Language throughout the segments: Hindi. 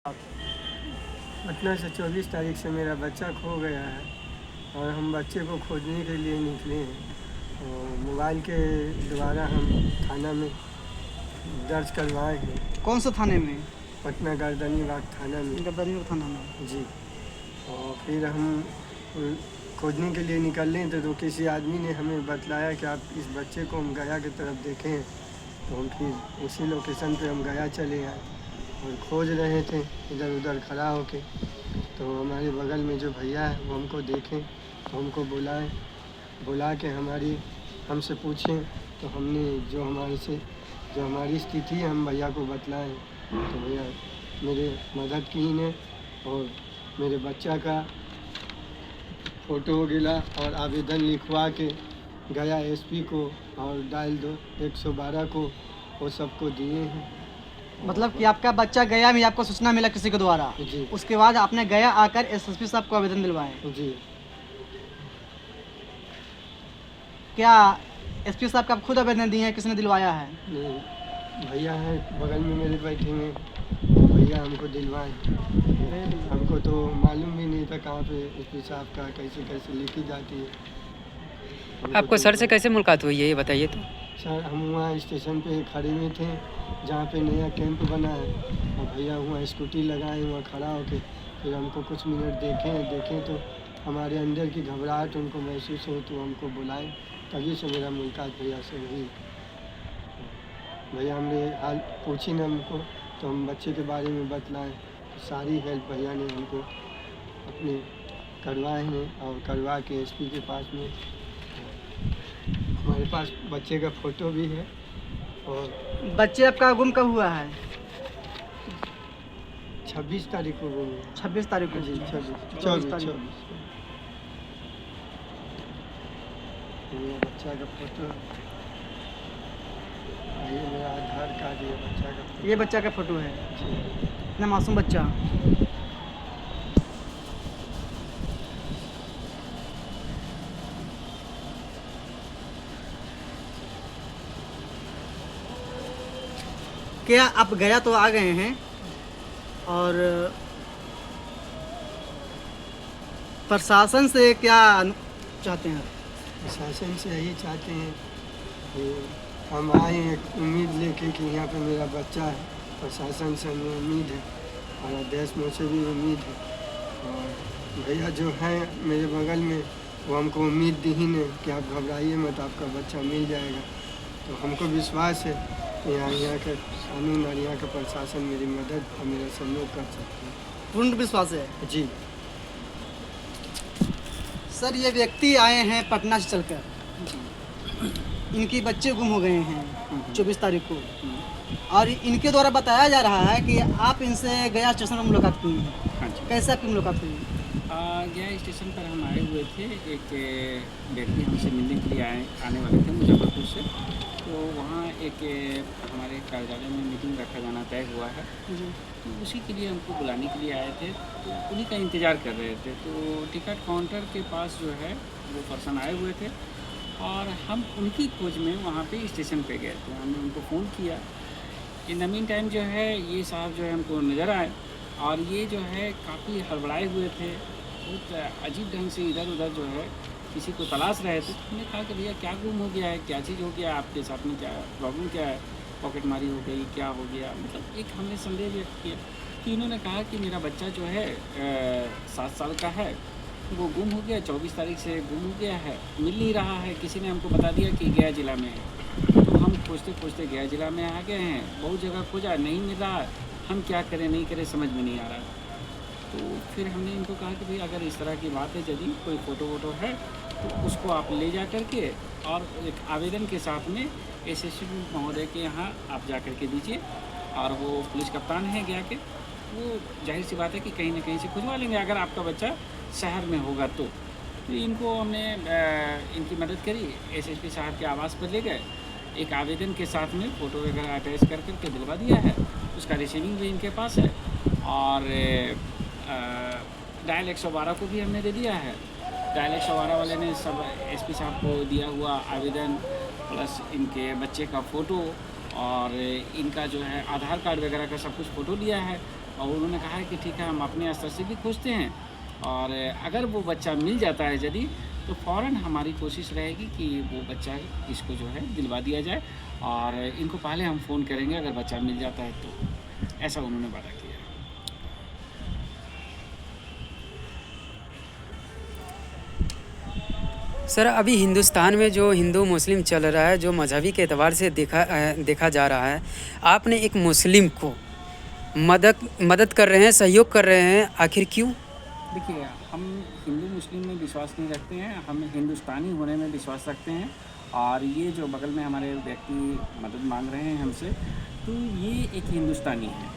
पटना से 24 तारीख से मेरा बच्चा खो गया है और हम बच्चे को खोजने के लिए निकले हैं और मोबाइल के द्वारा हम थाना में दर्ज करवाए हैं। कौन सा थाने में? पटना गर्दनीबाग थाना में। गर्दनीबाग थाना में जी। और फिर हम खोजने के लिए निकले तो किसी आदमी ने हमें बतलाया कि आप इस बच्चे को हम गया की तरफ देखें, तो हम फिर उसी लोकेशन पे हम गया चले आए और खोज रहे थे इधर उधर खड़ा होके। तो हमारे बगल में जो भैया है वो हमको देखें तो हमको बुला के हमसे पूछें, तो हमने जो हमारी स्थिति है हम भैया को बतलाएं। तो भैया मेरे मदद की ने और मेरे बच्चा का फ़ोटो वगैरह और आवेदन लिखवा के गया एसपी को और डायल 112 को वो सबको दिए हैं। मतलब कि आपका बच्चा गया में आपको सूचना मिला किसी के द्वारा जी। उसके बाद आपने गया आकर एसएसपी साहब को आवेदन दिलवाए। जी। क्या एसपी साहब का आप खुद आवेदन दिए हैं, किसने दिलवाया है? नहीं, भैया हैं बगल में मेरे बैठे हैं, भैया हमको दिलवाए। हमको तो मालूम भी नहीं था कहाँ पे एसपी साहब का कैसे लिखी जाती है। आपको सर से कैसे मुलाकात हुई है ये बताइए तो। सर हम वहाँ स्टेशन पे खड़े हुए थे जहाँ पे नया कैंप बना है और भैया वहाँ स्कूटी लगाए वहाँ खड़ा होके फिर हमको कुछ मिनट देखें तो हमारे अंदर की घबराहट उनको महसूस हो तो हमको बुलाए, तभी से मेरा मुलाकात भैया से हुई। भैया हमने हाल पूछी ना हमको तो हम बच्चे के बारे में बतलाएं, तो सारी हेल्प भैया ने हमको अपने करवाए हैं और करवा के एसपी के पास में हमारे पास बच्चे का फ़ोटो भी है। और बच्चे आपका गुम कब हुआ है? 26 तारीख को गुम हुआ। 26 तारीख को। जी 24 ये बच्चा का फ़ोटो, ये मेरा आधार कार्ड, ये बच्चा का फ़ोटो। ये बच्चा का फोटो है, जी। इतना मासूम बच्चा। क्या आप गया तो आ गए हैं और प्रशासन से क्या चाहते हैं? प्रशासन से यही चाहते हैं कि हम आए एक उम्मीद लेके कि यहाँ पे मेरा बच्चा है। प्रशासन से हमें उम्मीद है और देश में से भी उम्मीद है और भैया जो हैं मेरे बगल में वो हमको उम्मीद दी ही नहीं कि आप घबराइए मत, आपका बच्चा मिल जाएगा। तो हमको विश्वास है कि यहाँ का कानून और यहाँ का प्रशासन मेरी मदद और मेरा सहयोग कर सकते हैं। पूर्ण विश्वास है जी। सर, ये व्यक्ति आए हैं पटना से चलकर, इनके बच्चे गुम हो गए हैं 24 तारीख को और इनके द्वारा बताया जा रहा है कि आप इनसे गया स्टेशन पर मुलाकात की है। हाँ जी। कैसे आपकी मुलाकात हुई? गया स्टेशन पर हम आए हुए थे, एक व्यक्ति हमसे मिलने के लिए आने वाले थे मुजफ्फरपुर से। तो वहाँ एक हमारे कार्यालय में मीटिंग रखा जाना तय हुआ है, तो उसी के लिए हमको बुलाने के लिए आए थे। तो उन्हीं का इंतज़ार कर रहे थे। तो टिकट काउंटर के पास जो है वो पर्सन आए हुए थे और हम उनकी खोज में वहाँ पे स्टेशन पे गए थे। हमने उनको फ़ोन किया। इन द मीन टाइम जो है ये साहब जो है हमको नज़र आए और ये जो है काफ़ी हड़बड़ाए हुए थे, बहुत अजीब ढंग से इधर उधर जो है किसी को तलाश रहे थे। हमने कहा कि भैया क्या गुम हो गया है, क्या चीज़ हो गया, आपके साथ में क्या प्रॉब्लम क्या है, पॉकेटमारी हो गई, क्या हो गया, मतलब एक हमने संदेह व्यक्त किया। कि इन्होंने कहा कि मेरा बच्चा जो है 7 साल का है, वो गुम हो गया, 24 तारीख से गुम हो गया है, मिल नहीं रहा है। किसी ने हमको बता दिया कि गया ज़िला में है। तो हम खोजते गया ज़िला में आ गए हैं, बहुत जगह खोजा, नहीं मिल रहा, हम क्या करें नहीं करें समझ में नहीं आ रहा। तो फिर हमने इनको कहा कि भाई अगर इस तरह की बात है, यदि कोई फ़ोटो वोटो है तो उसको आप ले जा कर के और एक आवेदन के साथ में एसएसपी महोदय के यहाँ आप जा कर के दीजिए। और वो पुलिस कप्तान हैं गया के, वो जाहिर सी बात है कि कहीं ना कहीं से खुजवा लेंगे अगर आपका बच्चा शहर में होगा तो। इनको हमने इनकी मदद करी, एसएसपी साहब के आवास पर ले गए, एक आवेदन के साथ में फ़ोटो वगैरह अटैच कर करके दिलवा दिया है, उसका रिसीविंग भी इनके पास है। और डायल 112 को भी हमने दे दिया है। डायल 112 वाले ने सब एसपी साहब को दिया हुआ आवेदन प्लस इनके बच्चे का फ़ोटो और इनका जो है आधार कार्ड वगैरह का सब कुछ फ़ोटो लिया है। और उन्होंने कहा है कि ठीक है हम अपने स्तर से भी खोजते हैं, और अगर वो बच्चा मिल जाता है यदि, तो फ़ौरन हमारी कोशिश रहेगी कि वो बच्चा इसको जो है दिलवा दिया जाए, और इनको पहले हम फ़ोन करेंगे अगर बच्चा मिल जाता है तो। ऐसा उन्होंने वादा किया। सर, अभी हिंदुस्तान में जो हिंदू मुस्लिम चल रहा है, जो मजहबी के एतबार से देखा जा रहा है, आपने एक मुस्लिम को मदद कर रहे हैं, सहयोग कर रहे हैं, आखिर क्यों? देखिए, हम हिंदू मुस्लिम में विश्वास नहीं रखते हैं, हम हिंदुस्तानी होने में विश्वास रखते हैं। और ये जो बगल में हमारे व्यक्ति मदद मांग रहे हैं हमसे, तो ये एक हिंदुस्तानी है।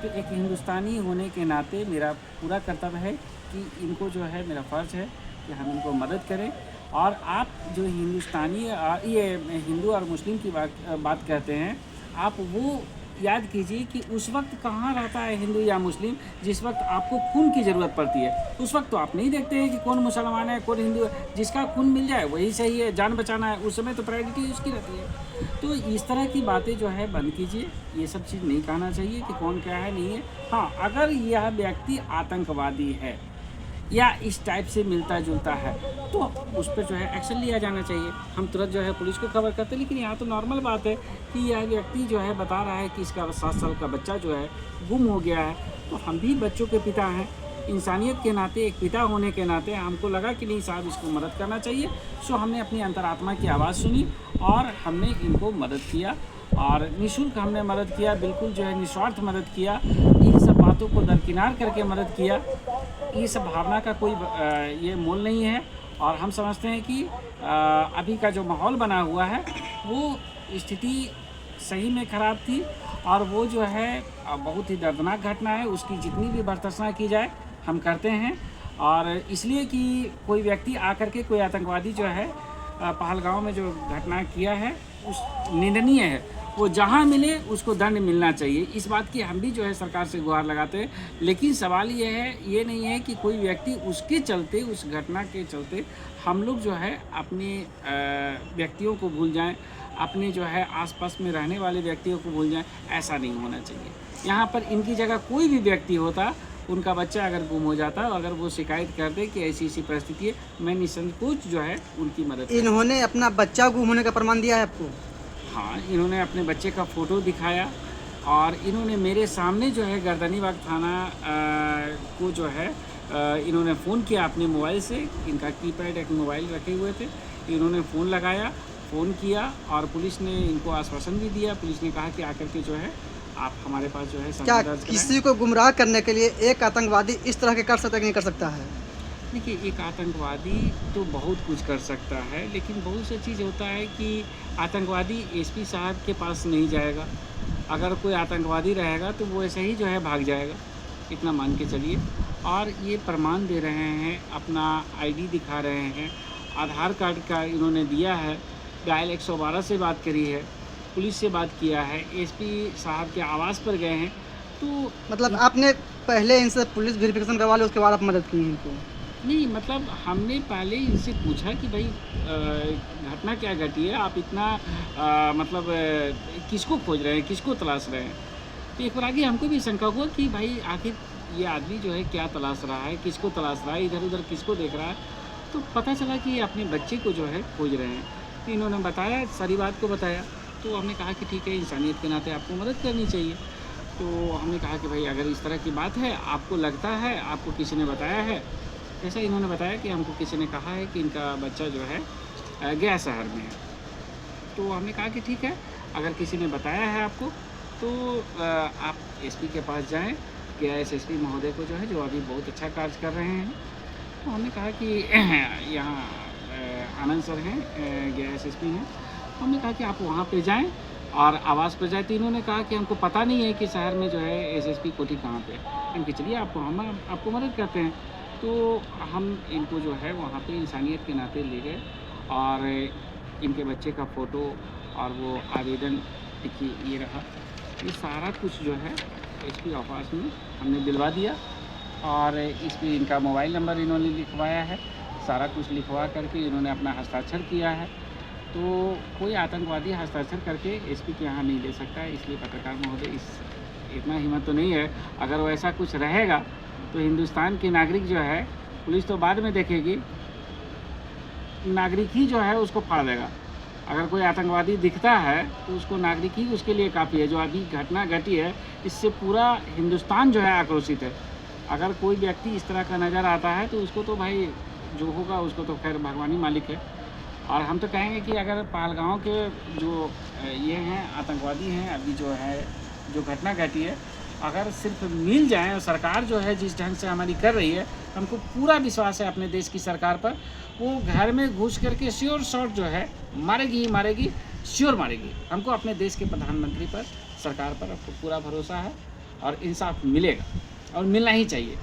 तो एक हिंदुस्तानी होने के नाते मेरा पूरा कर्तव्य है कि इनको जो है, मेरा फ़र्ज़ है कि हम इनको मदद करें। और आप जो हिंदुस्तानी ये हिंदू और मुस्लिम की बात कहते हैं, आप वो याद कीजिए कि उस वक्त कहाँ रहता है हिंदू या मुस्लिम, जिस वक्त आपको खून की ज़रूरत पड़ती है। उस वक्त तो आप नहीं देखते हैं कि कौन मुसलमान है, कौन हिंदू है। जिसका खून मिल जाए वही सही है, जान बचाना है, उस समय तो प्रायोरिटी उसकी रहती है। तो इस तरह की बातें जो है बंद कीजिए, ये सब चीज़ नहीं कहना चाहिए कि कौन क्या है नहीं है। हाँ, अगर यह व्यक्ति आतंकवादी है या इस टाइप से मिलता जुलता है, तो उस पर जो है एक्शन लिया जाना चाहिए। हम तुरंत जो है पुलिस को खबर करते हैं। लेकिन यहाँ तो नॉर्मल बात है कि यह व्यक्ति जो है बता रहा है कि इसका 7 साल का बच्चा जो है गुम हो गया है, तो हम भी बच्चों के पिता हैं। इंसानियत के नाते, एक पिता होने के नाते हमको लगा कि नहीं साहब, इसको मदद करना चाहिए। सो हमने अपनी अंतरात्मा की आवाज़ सुनी और हमने इनको मदद किया, और निःशुल्क हमने मदद किया, बिल्कुल जो है निस्वार्थ मदद किया। इन सब बातों को दरकिनार करके मदद किया। ये सब भावना का कोई ये मोल नहीं है। और हम समझते हैं कि अभी का जो माहौल बना हुआ है, वो स्थिति सही में ख़राब थी, और वो जो है बहुत ही दर्दनाक घटना है। उसकी जितनी भी भर्त्सना की जाए हम करते हैं। और इसलिए कि कोई व्यक्ति आकर के, कोई आतंकवादी जो है पहलगांव में जो घटना किया है, उस निंदनीय है। वो जहाँ मिले उसको दंड मिलना चाहिए। इस बात की हम भी जो है सरकार से गुहार लगाते हैं। लेकिन सवाल ये नहीं है कि कोई व्यक्ति उसके चलते, उस घटना के चलते हम लोग जो है अपने व्यक्तियों को भूल जाएं, अपने जो है आसपास में रहने वाले व्यक्तियों को भूल जाएं। ऐसा नहीं होना चाहिए। यहाँ पर इनकी जगह कोई भी व्यक्ति होता, उनका बच्चा अगर गुम हो जाता, अगर वो शिकायत कर दे कि ऐसी ऐसी परिस्थिति है, मैं निसंकोच जो है उनकी मदद। इन्होंने अपना बच्चा गुम होने का प्रमाण दिया है आपको? हाँ, इन्होंने अपने बच्चे का फ़ोटो दिखाया, और इन्होंने मेरे सामने जो है गर्दनीबाग थाना को जो है इन्होंने फ़ोन किया अपने मोबाइल से। इनका कीपैड एक मोबाइल रखे हुए थे, इन्होंने फ़ोन लगाया, फ़ोन किया, और पुलिस ने इनको आश्वासन भी दिया। पुलिस ने कहा कि आकर के जो है आप हमारे पास जो है क्या दर्ज कराएं। किसी को गुमराह करने के लिए एक आतंकवादी इस तरह के कर सकता है कि नहीं कर सकता है? देखिए, एक आतंकवादी तो बहुत कुछ कर सकता है, लेकिन बहुत सी चीज़ होता है कि आतंकवादी एसपी साहब के पास नहीं जाएगा। अगर कोई आतंकवादी रहेगा तो वो ऐसे ही जो है भाग जाएगा, इतना मान के चलिए। और ये प्रमाण दे रहे हैं, अपना आईडी दिखा रहे हैं, आधार कार्ड का इन्होंने दिया है, डायल 112 से बात करी है, पुलिस से बात किया है, एसपी साहब के आवास पर गए हैं। तो मतलब आपने पहले इनसे पुलिस वेरिफिकेशन करवा ली, उसके बाद आप मदद की इनको? नहीं, मतलब हमने पहले इनसे पूछा कि भाई घटना क्या घटी है, आप इतना मतलब किसको खोज रहे हैं, किसको तलाश रहे हैं। तो एक बार आगे हमको भी शंका हुआ कि भाई आखिर ये आदमी जो है क्या तलाश रहा है, किसको तलाश रहा है, इधर उधर किसको देख रहा है। तो पता चला कि अपने बच्चे को जो है खोज रहे हैं। तो इन्होंने बताया, सारी बात को बताया। तो हमने कहा कि ठीक है, इंसानियत के नाते आपको मदद करनी चाहिए। तो हमने कहा कि भाई अगर इस तरह की बात है, आपको लगता है, आपको किसी ने बताया है, जैसा इन्होंने बताया कि हमको किसी ने कहा है कि इनका बच्चा जो है गया शहर में है। तो हमने कहा कि ठीक है, अगर किसी ने बताया है आपको, तो आप एसपी के पास जाएं, गया एसएसपी महोदय को जो है, जो अभी बहुत अच्छा कार्य कर रहे हैं। तो हमने कहा कि यहाँ आनंद सर हैं, गया एसएसपी हैं। हमने कहा कि आप वहाँ पे जाएं और आवास पर जाए। तो इन्होंने कहा कि हमको पता नहीं है कि शहर में जो है एसएसपी कोठी कहाँ पे है। हम चलिए हम आपको मदद करते हैं। तो हम इनको जो है वहाँ पे इंसानियत के नाते ले गए, और इनके बच्चे का फ़ोटो और वो आवेदन, देखिए ये रहा, ये सारा कुछ जो है एसपी ऑफिस में हमने दिलवा दिया। और इस पर इनका मोबाइल नंबर इन्होंने लिखवाया है, सारा कुछ लिखवा करके इन्होंने अपना हस्ताक्षर किया है। तो कोई आतंकवादी हस्ताक्षर करके एसपी के यहाँ नहीं ले सकता है। इसलिए पत्रकार महोदय, इस इतना हिम्मत तो नहीं है। अगर वैसा कुछ रहेगा तो हिंदुस्तान के नागरिक जो है, पुलिस तो बाद में देखेगी, नागरिक ही जो है उसको फाड़ देगा। अगर कोई आतंकवादी दिखता है तो उसको नागरिक ही उसके लिए काफ़ी है। जो अभी घटना घटी है इससे पूरा हिंदुस्तान जो है आक्रोशित है। अगर कोई व्यक्ति इस तरह का नज़र आता है तो उसको तो भाई जो होगा उसको तो खैर भगवान ही मालिक है। और हम तो कहेंगे कि अगर पहलगांव के जो ये हैं आतंकवादी हैं, अभी जो है जो घटना घटी है, अगर सिर्फ मिल जाएं और सरकार जो है जिस ढंग से हमारी कर रही है, हमको पूरा विश्वास है अपने देश की सरकार पर। वो घर में घुस करके श्योर शॉट जो है मारेगी ही मारेगी, श्योर मारेगी। हमको अपने देश के प्रधानमंत्री पर, सरकार पर आपको पूरा भरोसा है और इंसाफ मिलेगा और मिलना ही चाहिए।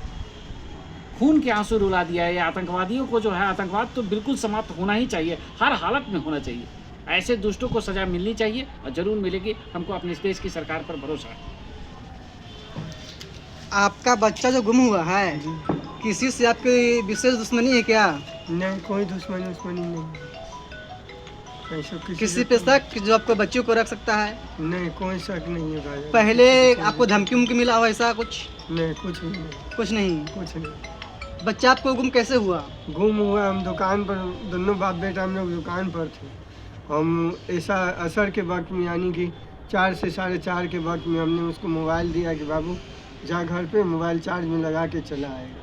खून के आंसू रुला दिया है ये आतंकवादियों को जो है, आतंकवाद तो बिल्कुल समाप्त होना ही चाहिए, हर हालत में होना चाहिए। ऐसे दुष्टों को सज़ा मिलनी चाहिए और ज़रूर मिलेगी। हमको अपने देश की सरकार पर भरोसा है। आपका बच्चा जो गुम हुआ है, किसी से आपकी विशेष दुश्मनी है क्या? नहीं, कोई दुश्मनी नहीं है। ऐसा किसी पे शक जो आपको बच्चों को रख सकता है? नहीं, कोई शक नहीं है भाई। पहले आपको धमकी उमकी मिला हो ऐसा कुछ? नहीं, कुछ नहीं। कुछ नहीं। कुछ नहीं। बच्चा आपको गुम कैसे हुआ? गुम हुआ, हम दुकान पर, दोनों बाप बेटा हम लोग दुकान पर थे। हम ऐसा असर के वक्त में, यानी कि 4 से 4:30 के वक्त में हमने उसको मोबाइल दिया कि बाबू जा घर पे मोबाइल चार्ज में लगा के चला आएगा।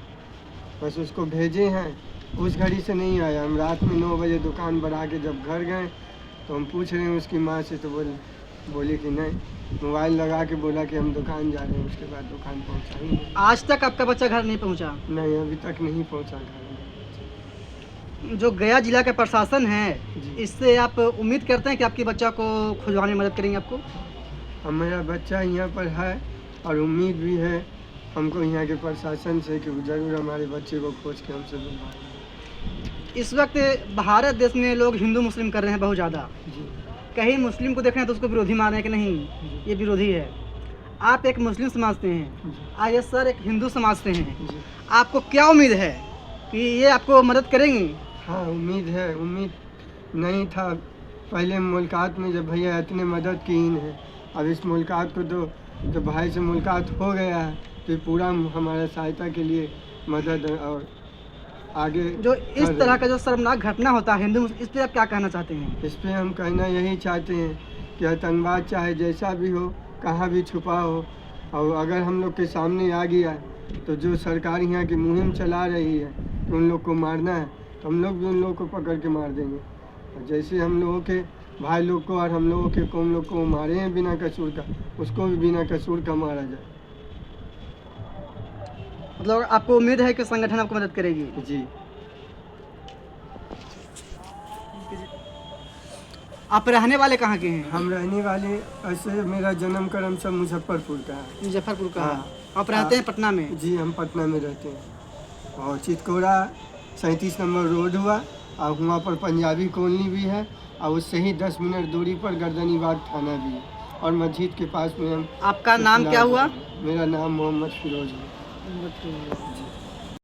बस उसको भेजे हैं, उस घड़ी से नहीं आया। हम रात में 9 बजे दुकान पर आके जब घर गए तो हम पूछ रहे हैं उसकी माँ से, तो बोली कि नहीं, मोबाइल लगा के बोला कि हम दुकान जा रहे हैं। उसके बाद दुकान पहुँचा ही नहीं। आज तक आपका बच्चा घर नहीं पहुंचा? नहीं, अभी तक नहीं पहुँचा घर। जो गया जिला का प्रशासन है, जी। इससे आप उम्मीद करते हैं कि आपके बच्चा को खुजवाने में मदद करेंगे आपको? हमारा बच्चा यहाँ पर है और उम्मीद भी है हमको यहाँ के प्रशासन से कि ज़रूर हमारे बच्चे को खोज के हमसे दिलवाएंगे। इस वक्त भारत देश में लोग हिंदू मुस्लिम कर रहे हैं बहुत ज़्यादा। जी। कहीं मुस्लिम को देख रहे हैं तो उसको विरोधी मान रहे हैं कि नहीं ये विरोधी है। आप एक मुस्लिम समाज से हैं, आइए सर एक हिंदू समाज से हैं, जी। आपको क्या उम्मीद है कि ये आपको मदद करेंगे? हाँ, उम्मीद है। उम्मीद नहीं था पहले मुलाकात में, जब भैया इतने मदद की है। अब इस मुलाकात को तो जब भाई से मुलाकात हो गया है तो पूरा हमारा सहायता के लिए मदद और आगे जो इस तरह का जो शर्मनाक घटना होता है हिंदू, इस पर आप क्या कहना चाहते हैं? इस पे हम कहना यही चाहते हैं कि आतंकवाद चाहे जैसा भी हो, कहाँ भी छुपा हो, और अगर हम लोग के सामने आ गया तो जो सरकार यहाँ की मुहिम चला रही है कि उन लोग को मारना है, तो हम लोग भी उन लोग को पकड़ के मार देंगे। और जैसे हम लोगों के भाई लोग को और हम लोगों के कौम लोग को मारे हैं बिना कसूर का, उसको भी बिना कसूर का मारा जाए। मतलब आपको उम्मीद है कि संगठन आपको मदद करेगी? जी। आप रहने वाले कहाँ के हैं? हम रहने वाले, ऐसे मेरा जन्म कर्म सब मुजफ्फरपुर का है। मुजफ्फरपुर का? हाँ। आप रहते हैं पटना में? जी, हम पटना में रहते हैं। और चितकोरा 37 नंबर रोड हुआ, और वहाँ पर पंजाबी कॉलोनी भी है, और उससे ही 10 मिनट दूरी पर गर्दनीबाग थाना भी है, और मस्जिद के पास में हम। आपका नाम क्या हुआ? मेरा नाम मोहम्मद फिरोज है। जी।